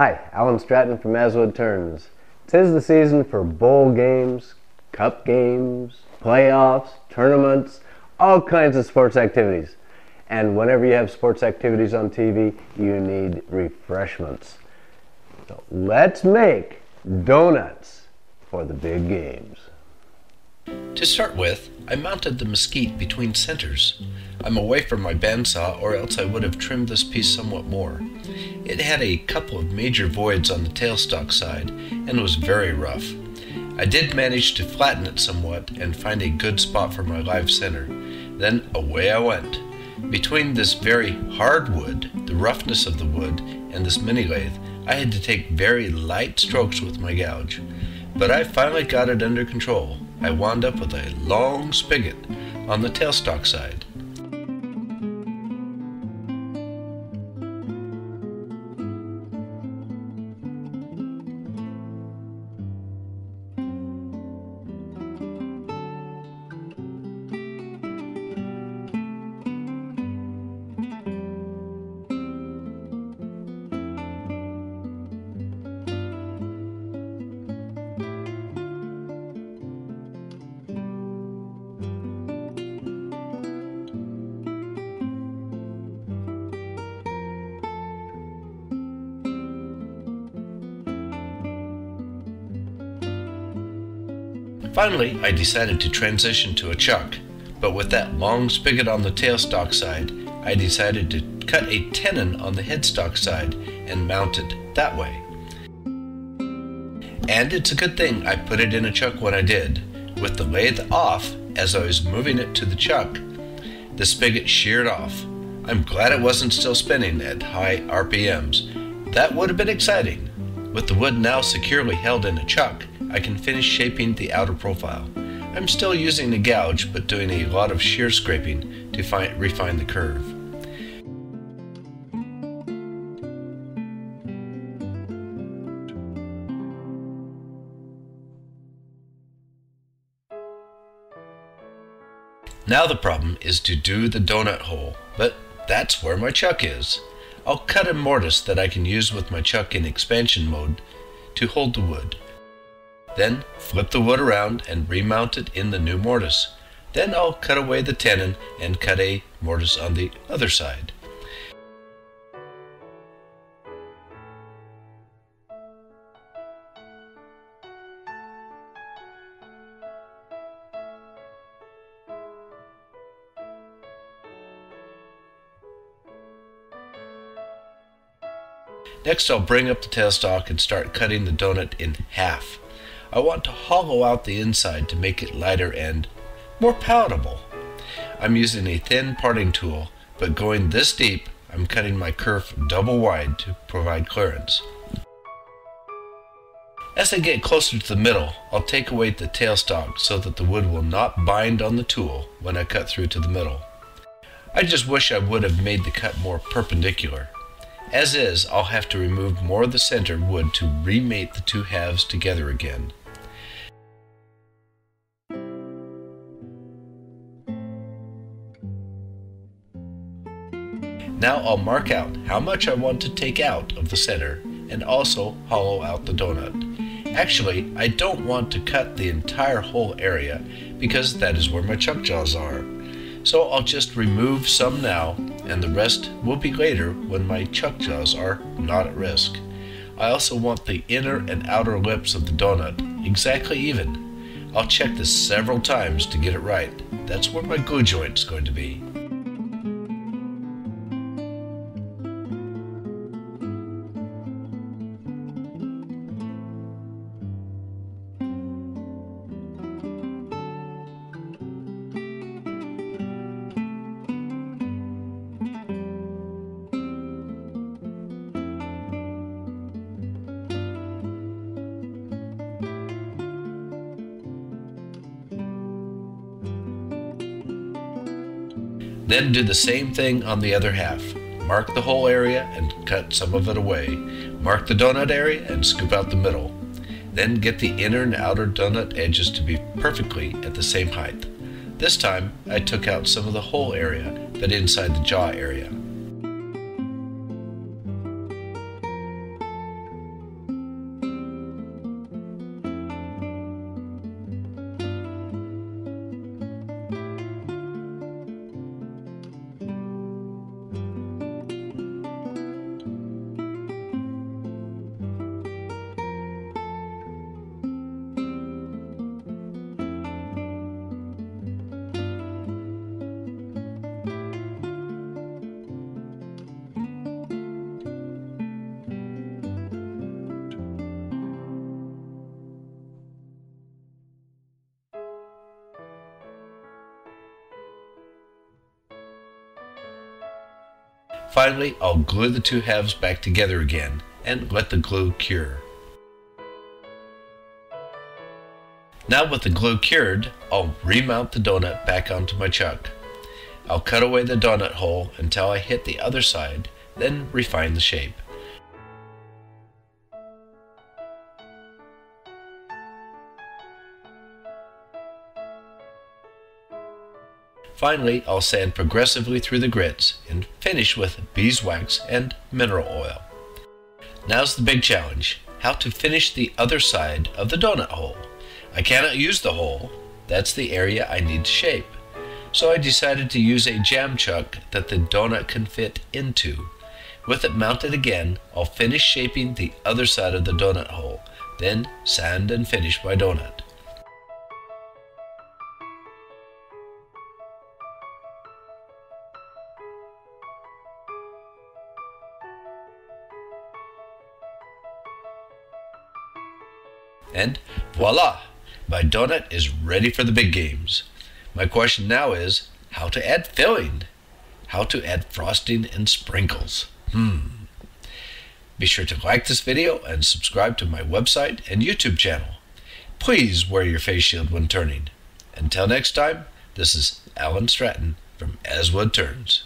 Hi, Alan Stratton from Aswood Turns. 'Tis the season for bowl games, cup games, playoffs, tournaments, all kinds of sports activities. And whenever you have sports activities on TV, you need refreshments. So let's make donuts for the big games. To start with, I mounted the mesquite between centers. I'm away from my bandsaw, or else I would have trimmed this piece somewhat more. It had a couple of major voids on the tailstock side and was very rough. I did manage to flatten it somewhat and find a good spot for my live center. Then away I went. Between this very hard wood, the roughness of the wood, and this mini lathe, I had to take very light strokes with my gouge. But I finally got it under control. I wound up with a long spigot on the tailstock side. Finally, I decided to transition to a chuck, but with that long spigot on the tailstock side, I decided to cut a tenon on the headstock side and mount it that way. And it's a good thing I put it in a chuck when I did. With the lathe off, as I was moving it to the chuck, the spigot sheared off. I'm glad it wasn't still spinning at high RPMs. That would have been exciting. With the wood now securely held in a chuck, I can finish shaping the outer profile. I'm still using the gouge, but doing a lot of shear scraping to refine the curve. Now the problem is to do the donut hole, but that's where my chuck is. I'll cut a mortise that I can use with my chuck in expansion mode to hold the wood. Then flip the wood around and remount it in the new mortise. Then I'll cut away the tenon and cut a mortise on the other side. Next I'll bring up the tailstock and start cutting the donut in half. I want to hollow out the inside to make it lighter and more palatable. I'm using a thin parting tool, but going this deep, I'm cutting my kerf double wide to provide clearance. As I get closer to the middle, I'll take away the tailstock so that the wood will not bind on the tool when I cut through to the middle. I just wish I would have made the cut more perpendicular. As is, I'll have to remove more of the center wood to remate the two halves together again. Now I'll mark out how much I want to take out of the center and also hollow out the donut. Actually, I don't want to cut the entire whole area because that is where my chuck jaws are. So I'll just remove some now and the rest will be later when my chuck jaws are not at risk. I also want the inner and outer lips of the donut exactly even. I'll check this several times to get it right. That's where my glue joint is going to be. Then do the same thing on the other half. Mark the whole area and cut some of it away. Mark the donut area and scoop out the middle. Then get the inner and outer donut edges to be perfectly at the same height. This time I took out some of the whole area, but inside the jaw area. Finally, I'll glue the two halves back together again and let the glue cure. Now with the glue cured, I'll remount the donut back onto my chuck. I'll cut away the donut hole until I hit the other side, then refine the shape. Finally, I'll sand progressively through the grits and finish with beeswax and mineral oil. Now's the big challenge, how to finish the other side of the donut hole. I cannot use the hole, that's the area I need to shape. So I decided to use a jam chuck that the donut can fit into. With it mounted again, I'll finish shaping the other side of the donut hole, then sand and finish my donut. And voila! My donut is ready for the big games. My question now is, how to add filling? How to add frosting and sprinkles? Be sure to like this video and subscribe to my website and YouTube channel. Please wear your face shield when turning. Until next time, this is Alan Stratton from As Wood Turns.